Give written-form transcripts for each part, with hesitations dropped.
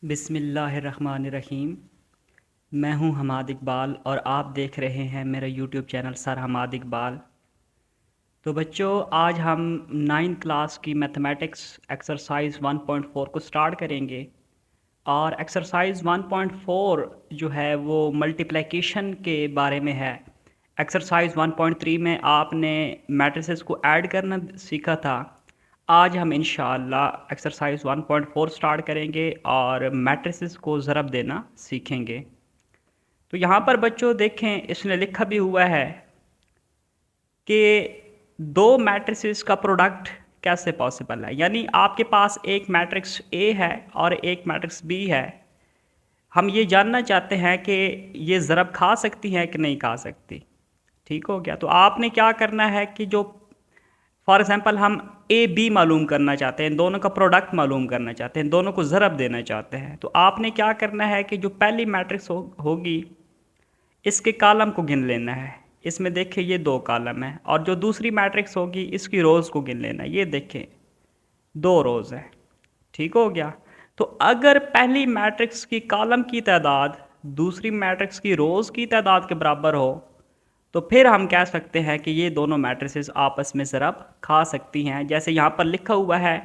बिस्मिल्लाहिर्रहमानिर्रहीम। मैं हूं हमाद इकबाल और आप देख रहे हैं मेरा YouTube channel sir Hamad Iqbal. तो बच्चों, आज हम 9th क्लास की मैथमेटिक्स एक्सरसाइज 1.4 को स्टार्ट करेंगे। और एक्सरसाइज 1.4 जो है वो मल्टीप्लिकेशन के बारे में है। एक्सरसाइज 1.3 में आपने मैट्रिसेस को ऐड करना सीखा था। आज हम इंशाअल्लाह एक्सरसाइज 1.4 स्टार्ट करेंगे और मैट्रिसेस को ज़रब देना सीखेंगे। तो यहाँ पर बच्चों देखें, इसने लिखा भी हुआ है कि दो मैट्रिसेस का प्रोडक्ट कैसे पॉसिबल है। यानी आपके पास एक मैट्रिक्स ए है और एक मैट्रिक्स बी है। हम ये जानना चाहते हैं कि ये ज़रब खा सकती हैं कि नहीं खा सकती। ठीक हो गया। तो आपने क्या करना है कि जो फॉर एग्ज़ाम्पल हम ए बी मालूम करना चाहते हैं, दोनों का प्रोडक्ट मालूम करना चाहते हैं, दोनों को ज़रब देना चाहते हैं, तो आपने क्या करना है कि जो पहली मैट्रिक्स होगी इसके कॉलम को गिन लेना है। इसमें देखें ये दो कॉलम है, और जो दूसरी मैट्रिक्स होगी इसकी रोज़ को गिन लेना है। ये देखें दो रोज़ है। ठीक हो गया। तो अगर पहली मैट्रिक्स की कॉलम की तादाद दूसरी मैट्रिक्स की रोज़ की तादाद के बराबर हो तो फिर हम कह सकते हैं कि ये दोनों मैट्रिसेस आपस में ज़रब खा सकती हैं। जैसे यहाँ पर लिखा हुआ है,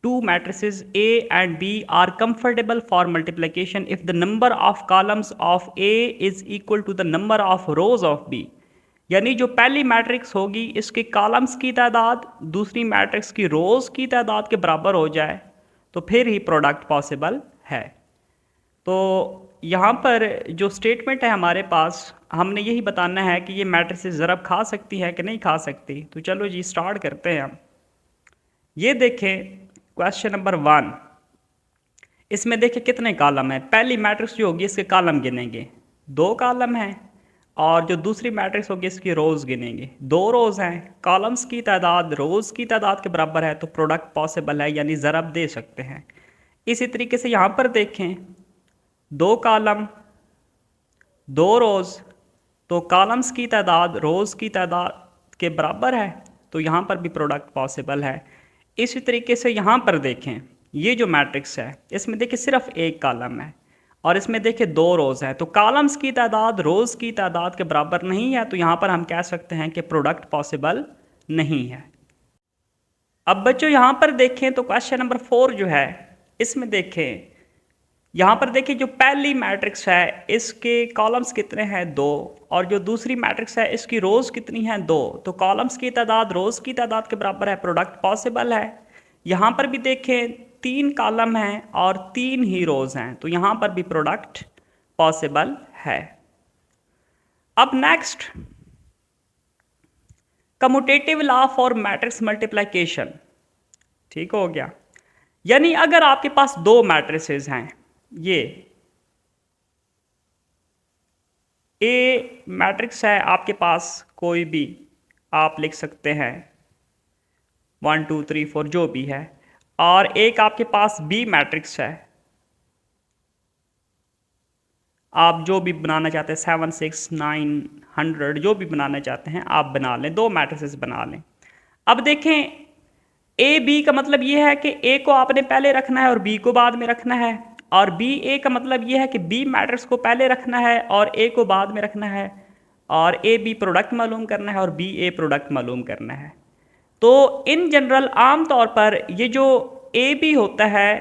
two matrices A and B are comfortable for multiplication if the number of columns of A is equal to the number of rows of B. यानी जो पहली मैट्रिक्स होगी इसके कॉलम्स की तादाद दूसरी मैट्रिक्स की रोज़ की तादाद के बराबर हो जाए तो फिर ही प्रोडक्ट पॉसिबल है। तो यहाँ पर जो स्टेटमेंट है हमारे पास, हमने यही बताना है कि ये मैट्रिसेस ज़रब खा सकती है कि नहीं खा सकती। तो चलो जी स्टार्ट करते हैं हम। ये देखें क्वेश्चन नंबर 1। इसमें देखें कितने कॉलम हैं। पहली मैट्रिक्स जो होगी इसके कॉलम गिनेंगे, दो कॉलम हैं, और जो दूसरी मैट्रिक्स होगी इसकी रोज़ गिनेंगे, दो रोज़ हैं। कॉलम्स की तादाद रोज़ की तादाद के बराबर है तो प्रोडक्ट पॉसिबल है, यानी ज़रब दे सकते हैं। इसी तरीके से यहाँ पर देखें, दो कॉलम दो रोज़, तो कॉलम्स की तादाद रोज़ की तादाद के बराबर है, तो यहाँ पर भी प्रोडक्ट पॉसिबल है। इसी तरीके से यहाँ पर देखें, ये जो मैट्रिक्स है इसमें देखिए सिर्फ एक कॉलम है और इसमें देखिए दो रोज़ हैं, तो कॉलम्स की तादाद रोज़ की तादाद के बराबर नहीं है, तो यहाँ पर हम कह सकते हैं कि प्रोडक्ट पॉसिबल नहीं है। अब बच्चों यहाँ पर देखें तो क्वेश्चन नंबर 4 जो है इसमें देखें, यहाँ पर देखिए जो पहली मैट्रिक्स है इसके कॉलम्स कितने हैं, दो, और जो दूसरी मैट्रिक्स है इसकी रोज़ कितनी हैं, दो, तो कॉलम्स की तादाद रोज़ की तादाद के बराबर है, प्रोडक्ट पॉसिबल है। यहाँ पर भी देखें तीन कॉलम हैं और तीन ही रोज़ हैं, तो यहाँ पर भी प्रोडक्ट पॉसिबल है। अब next, commutative law for matrix multiplication. ठीक हो गया। यानी अगर आपके पास दो मैट्रिसेस हैं, ये ए मैट्रिक्स है आपके पास, कोई भी आप लिख सकते हैं 1 2 3 4 जो भी है, और एक आपके पास बी मैट्रिक्स है, आप जो भी बनाना चाहते हैं 7 6 9 100 जो भी बनाना चाहते हैं आप बना लें, दो मैट्रिसेस बना लें। अब देखें ए बी का मतलब ये है कि ए को आपने पहले रखना है और बी को बाद में रखना है, और बी ए का मतलब ये है कि बी मैट्रिक्स को पहले रखना है और ए को बाद में रखना है, और ए बी प्रोडक्ट मालूम करना है और बी ए प्रोडक्ट मालूम करना है। तो इन जनरल आम तौर पर ये जो ए बी होता है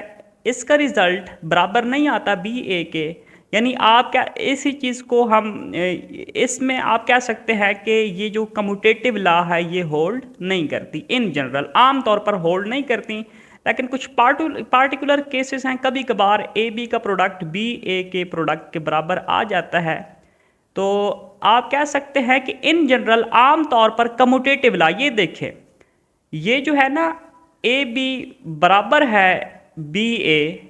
इसका रिज़ल्ट बराबर नहीं आता बी ए के। यानी आप क्या इसी चीज़ को हम इसमें आप कह सकते हैं कि ये जो कम्यूटेटिव लॉ है ये होल्ड नहीं करती, इन जनरल आम तौर पर होल्ड नहीं करती, लेकिन कुछ पार्टिकुलर केसेस हैं, कभी कभार ए बी का प्रोडक्ट बी ए के प्रोडक्ट के बराबर आ जाता है। तो आप कह सकते हैं कि इन जनरल आम तौर पर कम्यूटेटिव लॉ, ये देखें ये जो है ना ए बी बराबर है बी ए,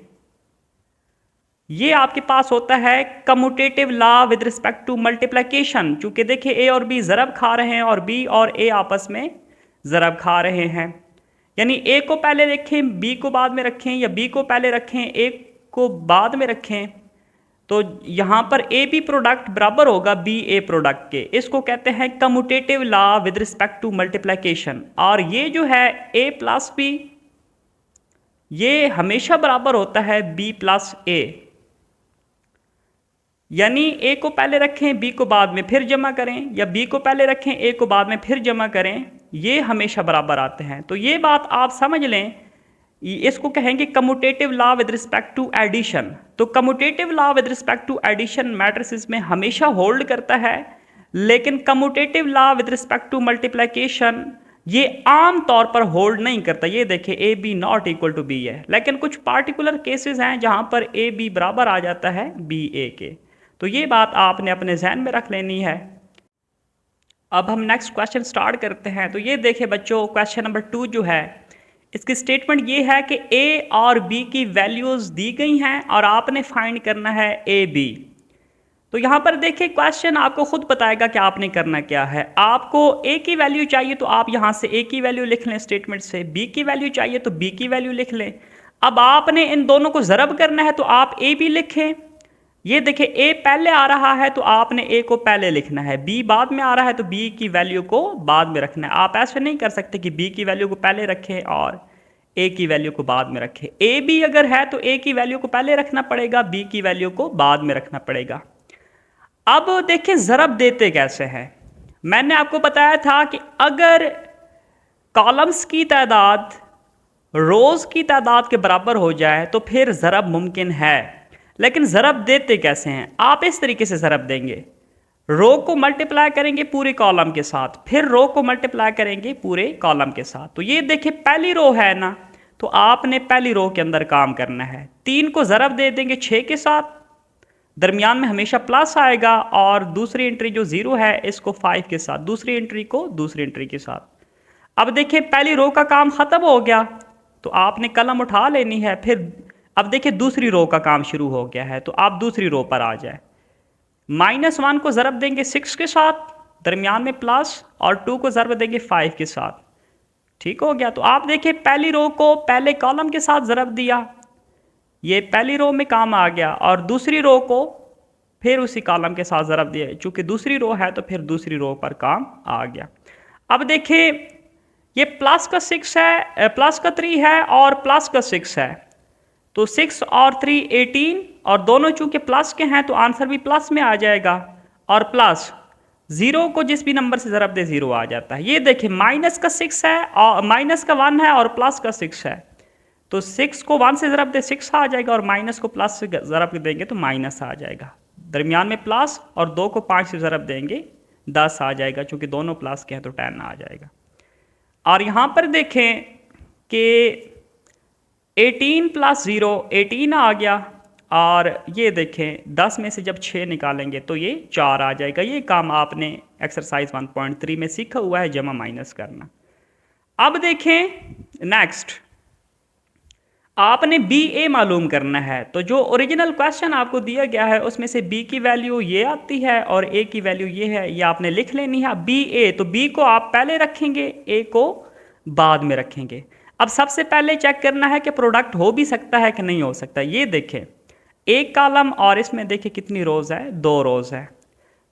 ये आपके पास होता है commutative law with respect to multiplication. चूंकि देखिए ए और बी ज़रब खा रहे हैं और बी और ए आपस में ज़रब खा रहे हैं, यानी ए को पहले रखें बी को बाद में रखें, या बी को पहले रखें ए को बाद में रखें, तो यहाँ पर ए बी प्रोडक्ट बराबर होगा बी ए प्रोडक्ट के। इसको कहते हैं commutative law with respect to multiplication. और ये जो है ए प्लस बी, ये हमेशा बराबर होता है b प्लस ए, यानी a को पहले रखें b को बाद में फिर जमा करें, या b को पहले रखें a को बाद में फिर जमा करें, ये हमेशा बराबर आते हैं। तो ये बात आप समझ लें, इसको कहेंगे commutative law with respect to addition. तो commutative law with respect to addition matrices में हमेशा होल्ड करता है, लेकिन commutative law with respect to multiplication ये आम तौर पर होल्ड नहीं करता। ये देखिए A B not equal to B है, लेकिन कुछ पार्टिकुलर केसेस हैं जहां पर ए बी बराबर आ जाता है बी ए के। तो ये बात आपने अपने जहन में रख लेनी है। अब हम नेक्स्ट क्वेश्चन स्टार्ट करते हैं। तो ये देखिए बच्चों, क्वेश्चन नंबर 2 जो है, इसकी स्टेटमेंट ये है कि a और b की वैल्यूज दी गई हैं और आपने फाइंड करना है a b। तो यहाँ पर देखिए क्वेश्चन आपको खुद बताएगा कि आपने करना क्या है। आपको a की वैल्यू चाहिए तो आप यहाँ से a की वैल्यू लिख लें स्टेटमेंट से, b की वैल्यू चाहिए तो b की वैल्यू लिख लें। अब आपने इन दोनों को ज़रब करना है तो आप a b लिखें। ये देखिए a पहले आ रहा है तो आपने a को पहले लिखना है, b बाद में आ रहा है तो b की वैल्यू को बाद में रखना है। आप ऐसे नहीं कर सकते कि b की वैल्यू को पहले रखें और a की वैल्यू को बाद में रखें। a b अगर है तो a की वैल्यू को पहले रखना पड़ेगा, b की वैल्यू को बाद में रखना पड़ेगा। अब देखिए ज़रब देते कैसे हैं। मैंने आपको बताया था कि अगर कॉलम्स की तादाद रोज़ की तादाद के बराबर हो जाए तो फिर ज़रब मुमकिन है, लेकिन ज़रब देते कैसे हैं। आप इस तरीके से ज़रब देंगे, रो को मल्टीप्लाई करेंगे पूरे कॉलम के साथ, फिर रो को मल्टीप्लाई करेंगे पूरे कॉलम के साथ। तो ये देखिए पहली रो है ना, तो आपने पहली रो के अंदर काम करना है। 3 को ज़रब दे देंगे 6 के साथ, दरमियान में हमेशा प्लस आएगा, और दूसरी एंट्री जो 0 है इसको 5 के साथ, दूसरी एंट्री को दूसरी एंट्री के साथ। अब देखिए पहली रो का काम ख़त्म हो गया तो आपने कलम उठा लेनी है। फिर अब देखिए दूसरी रो का काम शुरू हो गया है, तो आप दूसरी रो पर आ जाए। -1 को ज़रब देंगे 6 के साथ, दरमियान में प्लस, और 2 को ज़रब देंगे 5 के साथ। ठीक हो गया। तो आप देखिए पहली रो को पहले कॉलम के साथ ज़रब दिया, ये पहली रो में काम आ गया, और दूसरी रो को फिर उसी कॉलम के साथ ज़रब दिया। चूँकि दूसरी रो है तो फिर दूसरी रो पर काम आ गया। अब देखिए ये प्लस का 6 है, प्लस का 3 है और प्लस का 6 है, तो 6 और 3 18, और दोनों चूँकि प्लस के हैं तो आंसर भी प्लस में आ जाएगा। और प्लस 0 को जिस भी नंबर से ज़रब दे 0 आ जाता है। ये देखिए माइनस का 6 है और माइनस का 1 है और प्लस का 6 है, तो 6 को 1 से ज़रब दे 6 आ जाएगा, और माइनस को प्लस से ज़रब देंगे तो माइनस आ जाएगा। दरमियान में प्लस, और 2 को 5 से ज़रब देंगे 10 आ जाएगा, चूँकि दोनों प्लस के हैं तो 10 आ जाएगा। और यहाँ पर देखें कि 18 + 0 18 आ गया, और ये देखें 10 में से जब 6 निकालेंगे तो ये 4 आ जाएगा। ये काम आपने एक्सरसाइज 1.3 में सीखा हुआ है, जमा माइनस करना। अब देखें नेक्स्ट, आपने बी ए मालूम करना है। तो जो ओरिजिनल क्वेश्चन आपको दिया गया है उसमें से बी की वैल्यू ये आती है और ए की वैल्यू ये है, ये आपने लिख लेनी है। बी ए, तो बी को आप पहले रखेंगे, ए को बाद में रखेंगे। अब सबसे पहले चेक करना है कि प्रोडक्ट हो भी सकता है कि नहीं हो सकता। ये देखें एक कॉलम और इसमें देखिए कितनी रोज़ है, 2 रोज़ है।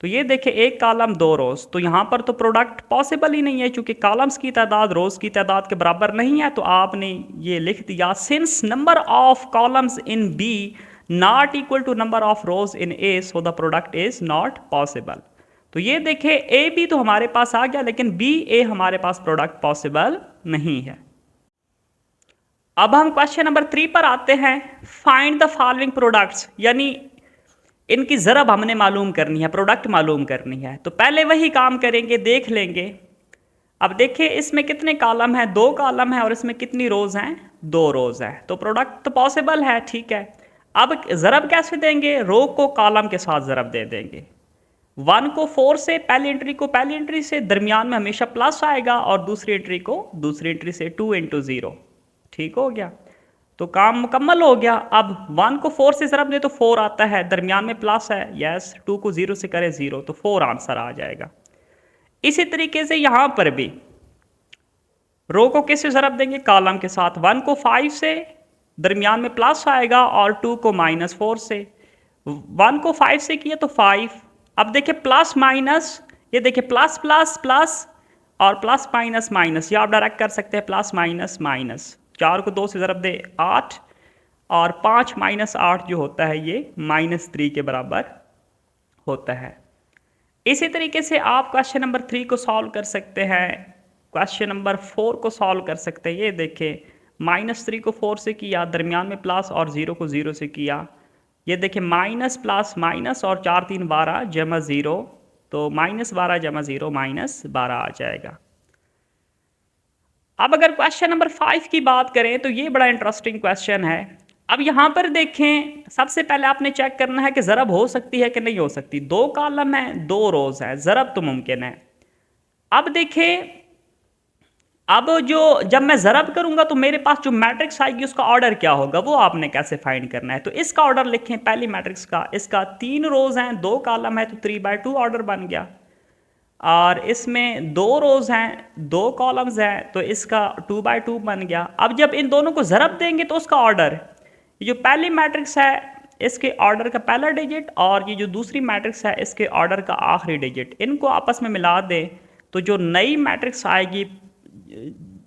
तो ये देखिए एक कॉलम 2 रोज़, तो यहाँ पर तो प्रोडक्ट पॉसिबल ही नहीं है, क्योंकि कॉलम्स की तादाद रोज़ की तादाद के बराबर नहीं है। तो आपने ये लिख दिया, since number of columns in B not equal to number of rows in A, so the product is not possible. तो ये देखिए ए बी तो हमारे पास आ गया, लेकिन बी ए हमारे पास प्रोडक्ट पॉसिबल नहीं है। अब हम क्वेश्चन नंबर 3 पर आते हैं। फाइंड द फॉलोइंग प्रोडक्ट्स, यानी इनकी ज़रब हमने मालूम करनी है, प्रोडक्ट मालूम करनी है। तो पहले वही काम करेंगे, देख लेंगे। अब देखिए इसमें कितने कॉलम हैं, 2 कॉलम है, और इसमें कितनी रोज़ हैं, 2 रोज़ है। तो प्रोडक्ट तो पॉसिबल है, ठीक है। अब ज़रब कैसे देंगे, रो को कॉलम के साथ ज़रब दे देंगे। 1 को 4 से, पहली एंट्री को पहली एंट्री से, दरमियान में हमेशा प्लस आएगा, और दूसरी एंट्री को दूसरी एंट्री से, 2 × 0। ठीक हो गया, तो काम मुकम्मल हो गया। अब 1 को 4 से ज़रब दे तो 4 आता है, दरमियान में प्लस है, यस। 2 को 0 से करें 0, तो 4 आंसर आ जाएगा। इसी तरीके से यहाँ पर भी रो को किससे ज़रब देंगे, कॉलम के साथ। 1 को 5 से, दरमियान में प्लस आएगा, और 2 को -4 से। 1 को 5 से किया तो 5। अब देखिए प्लस माइनस, ये देखिए प्लस प्लस प्लस और प्लस माइनस माइनस, ये आप डायरेक्ट कर सकते हैं, प्लस माइनस माइनस, 4 को 2 से ज़रब दे 8 और 5 माइनस 8 जो होता है ये -3 के बराबर होता है। इसी तरीके से आप क्वेश्चन नंबर 3 को सॉल्व कर सकते हैं, क्वेश्चन नंबर 4 को सॉल्व कर सकते हैं। ये देखें -3 को 4 से किया, दरमियान में प्लस और 0 को 0 से किया। ये देखें माइनस प्लस माइनस और 4 3 12 जमा 0, तो -12 जमा 0 -12 आ जाएगा। अब अगर क्वेश्चन नंबर 5 की बात करें तो ये बड़ा इंटरेस्टिंग क्वेश्चन है। अब यहाँ पर देखें, सबसे पहले आपने चेक करना है कि ज़रब हो सकती है कि नहीं हो सकती। 2 कॉलम है, 2 रोज़ है, ज़रब तो मुमकिन है। अब देखें, अब जब मैं ज़रब करूंगा तो मेरे पास जो मैट्रिक्स आएगी उसका ऑर्डर क्या होगा, वो आपने कैसे फाइंड करना है। तो इसका ऑर्डर लिखें, पहली मैट्रिक्स का, इसका 3 रोज़ हैं, 2 कॉलम है, तो 3/2 ऑर्डर बन गया। और इसमें 2 रोज़ हैं, 2 कॉलम्स हैं, तो इसका 2/2 बन गया। अब जब इन दोनों को ज़रब देंगे तो उसका ऑर्डर, ये जो पहली मैट्रिक्स है इसके ऑर्डर का पहला डिजिट और ये जो दूसरी मैट्रिक्स है इसके ऑर्डर का आखिरी डिजिट, इनको आपस में मिला दें तो जो नई मैट्रिक्स आएगी,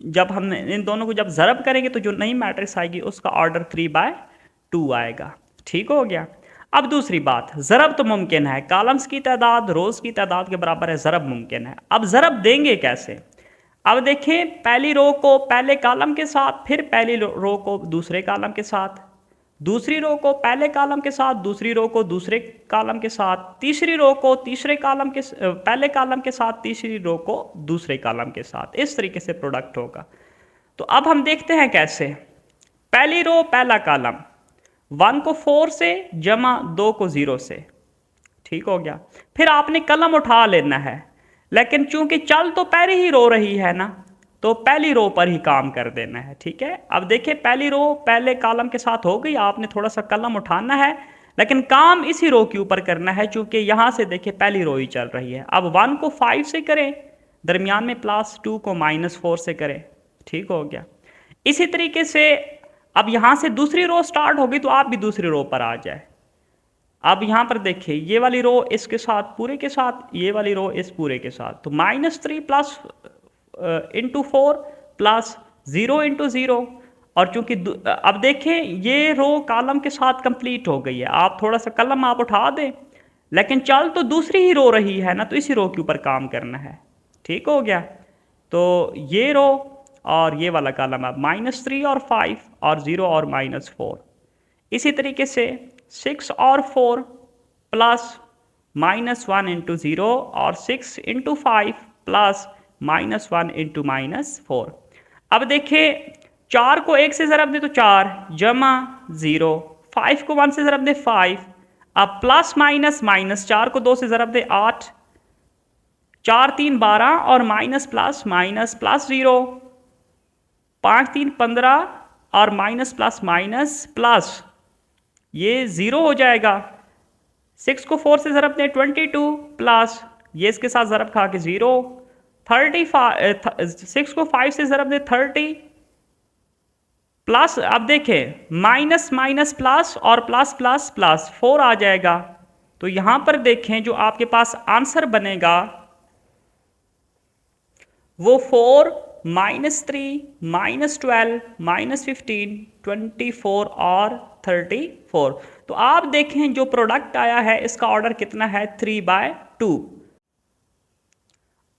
जब हम इन दोनों को जब ज़रब करेंगे तो जो नई मैट्रिक्स आएगी उसका ऑर्डर 3/2 आएगा। ठीक हो गया। अब दूसरी बात, ज़रब तो मुमकिन है, कॉलम्स की तादाद रोज़ की तादाद के बराबर है, ज़रब मुमकिन है। अब ज़रब देंगे कैसे? अब देखें, पहली रो को पहले कॉलम के साथ, फिर पहली रो को दूसरे कॉलम के साथ, दूसरी रो को पहले कॉलम के साथ, दूसरी रो को दूसरे कॉलम के साथ, तीसरी रो को तीसरे कॉलम के पहले कॉलम के साथ, तीसरी रो को दूसरे कॉलम के साथ। इस तरीके से प्रोडक्ट होगा। तो अब हम देखते हैं कैसे। पहली रो पहला कॉलम, 1 को 4 से जमा 2 को 0 से, ठीक हो गया। फिर आपने कलम उठा लेना है, लेकिन चूंकि चल तो पहले ही रो रही है ना, तो पहली रो पर ही काम कर देना है। ठीक है। अब देखिए, पहली रो पहले कॉलम के साथ हो गई, आपने थोड़ा सा कलम उठाना है, लेकिन काम इसी रो के ऊपर करना है, चूंकि यहां से देखिए पहली रो ही चल रही है। अब 1 को 5 से करें, दरमियान में प्लस, 2 को -4 से करें, ठीक हो गया। इसी तरीके से अब यहां से दूसरी रो स्टार्ट होगी, तो आप भी दूसरी रो पर आ जाए। अब यहां पर देखिए, ये वाली रो इसके साथ पूरे के साथ, ये वाली रो इस पूरे के साथ, तो -3 प्लस इंटू 4 प्लस 0 इंटू 0। और चूंकि अब देखें ये रो कॉलम के साथ कंप्लीट हो गई है, आप थोड़ा सा कलम आप उठा दें, लेकिन चल तो दूसरी ही रो रही है ना, तो इसी रो के ऊपर काम करना है। ठीक हो गया। तो ये रो और ये वाला कॉलम अब -3 और 5 और 0 और -4। इसी तरीके से 6 और 4 प्लस -1 इंटू 0 और 6 इंटू 5 प्लस -1 इंटू -4। अब देखिए, 4 को 1 से ज़रब दे तो 4 जमा 0, 5 को 1 से ज़रब दे 5, अब प्लस माइनस माइनस, 4 को 2 से ज़रब दे 8, 4 3 12 और माइनस प्लस माइनस प्लस 0, 5 3 15 और माइनस प्लस माइनस प्लस, ये 0 हो जाएगा। 6 को 4 से ज़रब दे 22 प्लस, ये इसके साथ ज़रब खा के 0, 35, 6 को 5 से ज़रब दे 30 प्लस, अब देखें माइनस माइनस प्लस और प्लस प्लस प्लस 4 आ जाएगा। तो यहां पर देखें जो आपके पास आंसर बनेगा वो 4 -3 -12 -15 24 और 34। तो आप देखें जो प्रोडक्ट आया है इसका ऑर्डर कितना है, 3/2।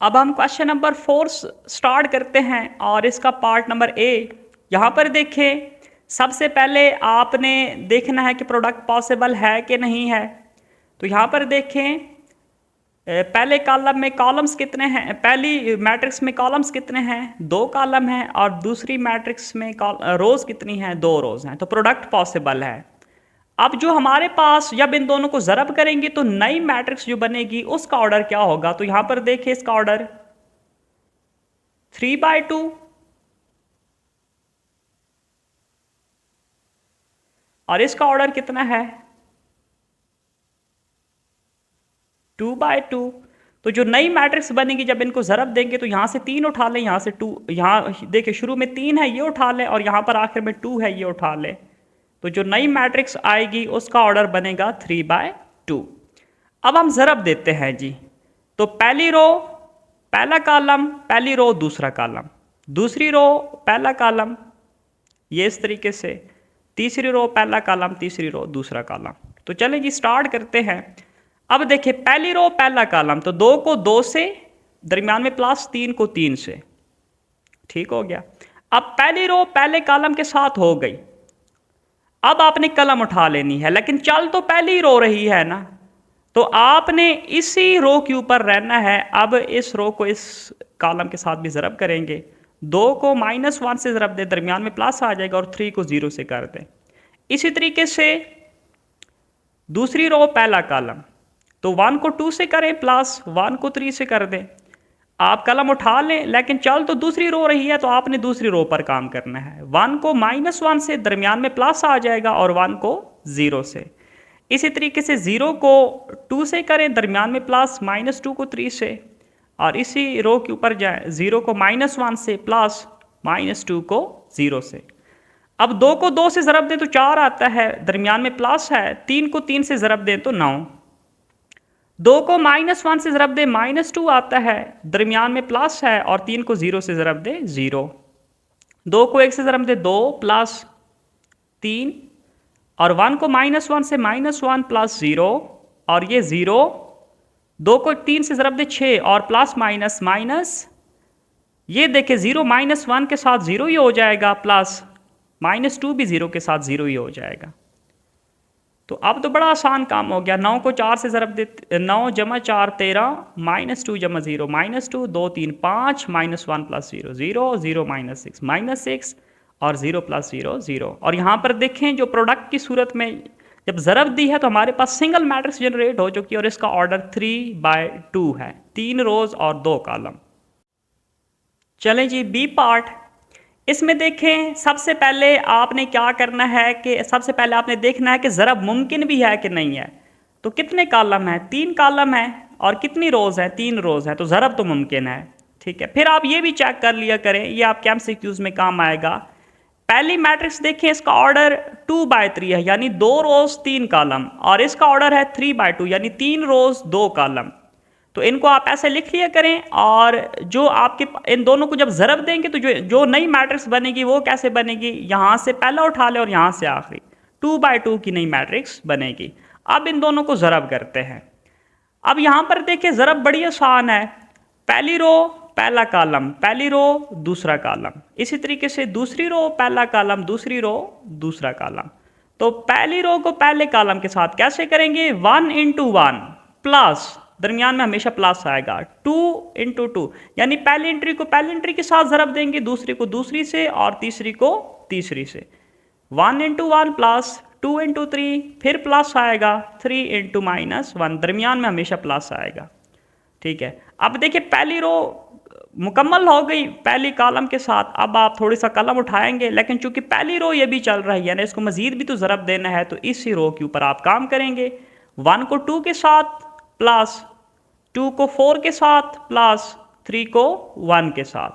अब हम क्वेश्चन नंबर 4 स्टार्ट करते हैं और इसका पार्ट नंबर ए। यहाँ पर देखें, सबसे पहले आपने देखना है कि प्रोडक्ट पॉसिबल है कि नहीं है। तो यहाँ पर देखें, पहले कॉलम में कॉलम्स कितने हैं, पहली मैट्रिक्स में कॉलम्स कितने हैं, 2 कॉलम हैं, और दूसरी मैट्रिक्स में रोज़ कितनी हैं, 2 रोज़ हैं। तो प्रोडक्ट पॉसिबल है। अब जो हमारे पास, जब इन दोनों को ज़रब करेंगे तो नई मैट्रिक्स जो बनेगी उसका ऑर्डर क्या होगा। तो यहां पर देखिए, इसका ऑर्डर 3/2 और इसका ऑर्डर कितना है, 2/2। तो जो नई मैट्रिक्स बनेगी जब इनको ज़रब देंगे तो यहां से 3 उठा लें, यहां से 2, यहां देखिए शुरू में 3 है ये उठा लें, और यहां पर आखिर में 2 है ये उठा लें। तो जो नई मैट्रिक्स आएगी उसका ऑर्डर बनेगा 3/2। अब हम ज़रब देते हैं जी। तो पहली रो पहला कॉलम, पहली रो दूसरा कॉलम, दूसरी रो पहला कॉलम, ये इस तरीके से तीसरी रो पहला कॉलम, तीसरी रो दूसरा कॉलम। तो चलें जी स्टार्ट करते हैं। अब देखिए पहली रो पहला कॉलम, तो 2 को 2 से, दरमियान में प्लस 3 को 3 से, ठीक हो गया। अब पहली रो पहले कॉलम के साथ हो गई। अब आपने कलम उठा लेनी है, लेकिन चल तो पहली रो रही है ना, तो आपने इसी रो के ऊपर रहना है। अब इस रो को इस कॉलम के साथ भी ज़रब करेंगे। 2 को -1 से ज़रब दे, दरमियान में प्लस आ जाएगा, और 3 को 0 से कर दें। इसी तरीके से दूसरी रो पहला कॉलम, तो 1 को 2 से करें प्लस, 1 को 3 से कर दें। आप कलम उठा लें, लेकिन चल तो दूसरी रो रही है, तो आपने दूसरी रो पर काम करना है। 1 को -1 से, दरमियान में प्लस आ जाएगा, और 1 को 0 से। इसी तरीके से 0 को 2 से करें, दरमियान में प्लस, -2 को 3 से, और इसी रो के ऊपर जाए, 0 को -1 से प्लस, -2 को 0 से। अब 2 को 2 से ज़रब दें तो 4 आता है, दरमियान में प्लस है। 3 को 3 से ज़रब दें तो 9। 2 को -1 से ज़रब दें, -2 आता है, दरमियान में प्लस है, और 3 को 0 से ज़रब दें 0। 2 को 1 से ज़रब दें 2 प्लस 3, और 1 को -1 से -1 प्लस 0, और ये 0। 2 को 3 से ज़रब दें 6, और प्लस माइनस माइनस, ये देखें 0 -1 के साथ 0 ही हो जाएगा, प्लस -2 भी 0 के साथ 0 ही हो जाएगा। तो अब तो बड़ा आसान काम हो गया। 9 को 4 से ज़रब दे, 9 जमा 4 13, -2 जमा 0 -2, 2 3 5, -1 प्लस 0 0, 0 -6 और 0 प्लस 0 0। और यहाँ पर देखें जो प्रोडक्ट की सूरत में जब ज़रब दी है, तो हमारे पास सिंगल मैट्रिक्स जनरेट हो चुकी है, और इसका ऑर्डर 3/2 है, 3 रोज़ और 2 कॉलम। चलें जी बी पार्ट। इसमें देखें सबसे पहले आपने क्या करना है कि सबसे पहले आपने देखना है कि ज़रब मुमकिन भी है कि नहीं है। तो कितने कॉलम है? 3 कॉलम है, और कितनी रोज़ है? 3 रोज़ है, तो ज़रब तो मुमकिन है, ठीक है। फिर आप ये भी चेक कर लिया करें, ये आपके MCQs में काम आएगा। पहली मैट्रिक्स देखें, इसका ऑर्डर 2/3 है, यानी 2 रोज़ 3 कॉलम, और इसका ऑर्डर है 3/2, यानी 3 रोज़ 2 कॉलम। तो इनको आप ऐसे लिख लिया करें, और जो आपके इन दोनों को जब ज़रब देंगे, तो जो नई मैट्रिक्स बनेगी वो कैसे बनेगी? यहाँ से पहला उठा ले और यहाँ से आखिरी, 2/2 की नई मैट्रिक्स बनेगी। अब इन दोनों को ज़रब करते हैं। अब यहाँ पर देखिए ज़रब बड़ी आसान है। पहली रो पहला कॉलम, पहली रो दूसरा कॉलम, इसी तरीके से दूसरी रो पहला कॉलम, दूसरी रो दूसरा कॉलम। तो पहली रो को पहले कॉलम के साथ कैसे करेंगे? 1 × 1 प्लस, दरमियान में हमेशा प्लस आएगा, 2 × 2, यानी पहली एंट्री को पहली एंट्री के साथ ज़रब देंगे, दूसरी को दूसरी से, और तीसरी को तीसरी से। 1 × 1 प्लस, 2 × 3, फिर प्लस आएगा, 3 × -1, दरमियान में हमेशा प्लस आएगा, ठीक है। अब देखिए पहली रो मुकम्मल हो गई पहली कॉलम के साथ। अब आप थोड़ी सा कलम उठाएंगे, लेकिन चूंकि पहली रो ये भी चल रही है ना, इसको मजीद भी तो ज़रब देना है, तो इसी रो के ऊपर आप काम करेंगे। 1 को 2 के साथ प्लस, 2 को 4 के साथ प्लस, 3 को 1 के साथ,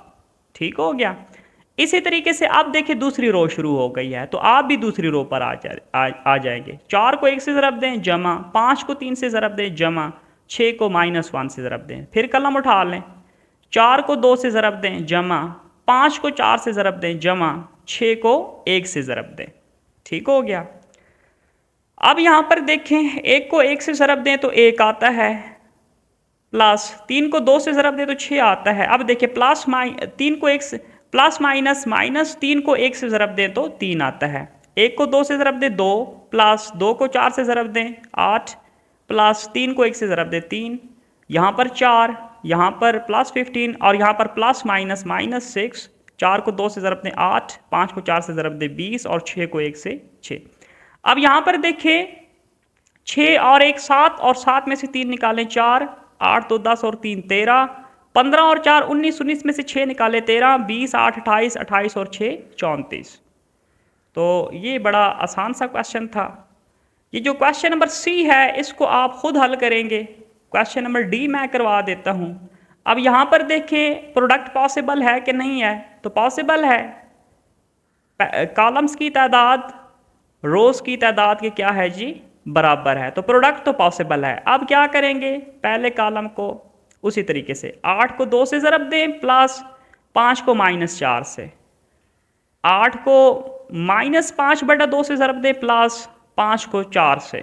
ठीक हो गया। इसी तरीके से अब देखिए दूसरी रो शुरू हो गई है, तो आप भी दूसरी रो पर आ जाएंगे। 4 को 1 से ज़रब दें जमा, 5 को 3 से ज़रब दें जमा, 6 को -1 से ज़रब दें, फिर कलम उठा लें। 4 को 2 से ज़रब दें जमा, 5 को 4 से ज़रब दें जमा, 6 को 1 से ज़रब दें, ठीक हो गया। अब यहाँ पर देखें 1 को 1 से ज़रब दें तो 1 आता है, प्लस 3 को 2 से ज़रब दें तो 6 आता है। अब देखिए प्लस 3 को 1 से प्लस माइनस, माइनस 3 को 1 से ज़रब दें तो 3 आता है। 1 को 2 से ज़रब दें 2, प्लस 2 को 4 से ज़रब दें 8, प्लस 3 को 1 से ज़रब दें 3, यहाँ पर 4, यहाँ पर प्लस 15, और यहाँ पर प्लस माइनस -6। 4 को 2 से ज़रब दें 8, 5 को 4 से ज़रब दें 20, और 6 को 1 से 6। अब यहाँ पर देखिए 6 और 1 7, और 7 में से 3 निकालें 4, 8 2 10 और 3 13, 15 और 4 19, 19 में से 6 निकाले 13, 20 8 28, 28 और 6 34। तो ये बड़ा आसान सा क्वेश्चन था। ये जो क्वेश्चन नंबर सी है इसको आप खुद हल करेंगे। क्वेश्चन नंबर डी मैं करवा देता हूँ। अब यहाँ पर देखें प्रोडक्ट पॉसिबल है कि नहीं है, तो पॉसिबल है। कॉलम्स की तादाद रोज़ की तादाद के क्या है जी? बराबर है, तो प्रोडक्ट तो पॉसिबल है। अब क्या करेंगे? पहले कॉलम को उसी तरीके से 8 को 2 से ज़रब दें, प्लस 5 को -4 से, 8 को -5/2 से ज़रब दें प्लस 5 को 4 से,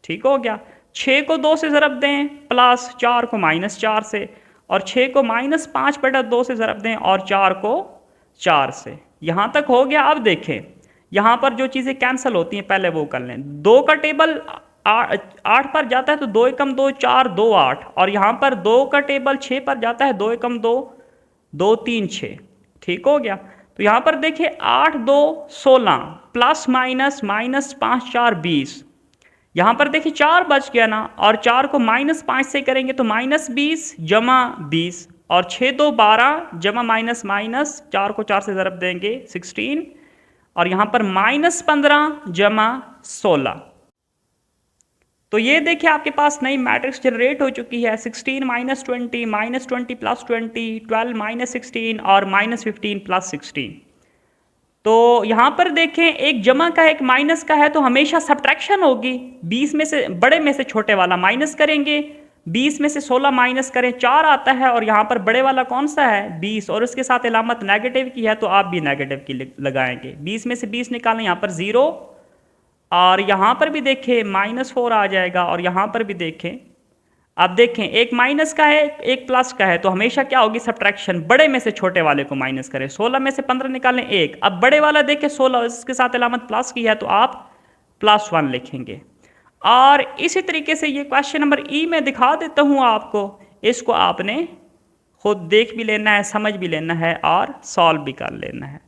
ठीक हो गया। 6 को 2 से ज़रब दें प्लस 4 को -4 से, और 6 को -5/2 से ज़रब दें और 4 को 4 से। यहाँ तक हो गया। अब देखें यहाँ पर जो चीज़ें कैंसिल होती हैं पहले वो कर लें। 2 का टेबल 8 पर जाता है तो 2 एकम 2 4 2 8, और यहाँ पर 2 का टेबल 6 पर जाता है 2 एकम 2 2 3 6, ठीक हो गया। तो यहाँ पर देखिए 8 2 16 प्लस माइनस -5 4 20। यहाँ पर देखिए 4 बच गया ना, और 4 को -5 से करेंगे तो -20 जमा 20, और 6 2 12 जमा माइनस 4 को 4 से ज़रब देंगे 16, और यहाँ पर -15 जमा 16। तो ये देखिए आपके पास नई मैट्रिक्स जनरेट हो चुकी है। 16 -20 -20 प्लस 20 12 -16 और -15 प्लस 16। तो यहाँ पर देखें एक जमा का है एक माइनस का है, तो हमेशा सब्ट्रैक्शन होगी। 20 में से बड़े में से छोटे वाला माइनस करेंगे, 20 में से 16 माइनस करें 4 आता है, और यहाँ पर बड़े वाला कौन सा है 20, और इसके साथ इलामत नेगेटिव की है तो आप भी नेगेटिव की लगाएंगे। 20 में से 20 निकालें, यहाँ पर 0, और यहाँ पर भी देखें -4 आ जाएगा, और यहाँ पर भी देखें। अब देखें एक माइनस का है एक प्लस का है, तो हमेशा क्या होगी सब्ट्रैक्शन, बड़े में से छोटे वाले को माइनस करें। 16 में से 15 निकालें 1, अब बड़े वाला देखें 16 इसके साथ इलामत प्लस की है तो आप +1 लिखेंगे। और इसी तरीके से ये क्वेश्चन नंबर ई में दिखा देता हूँ आपको, इसको आपने खुद देख भी लेना है, समझ भी लेना है और सॉल्व भी कर लेना है।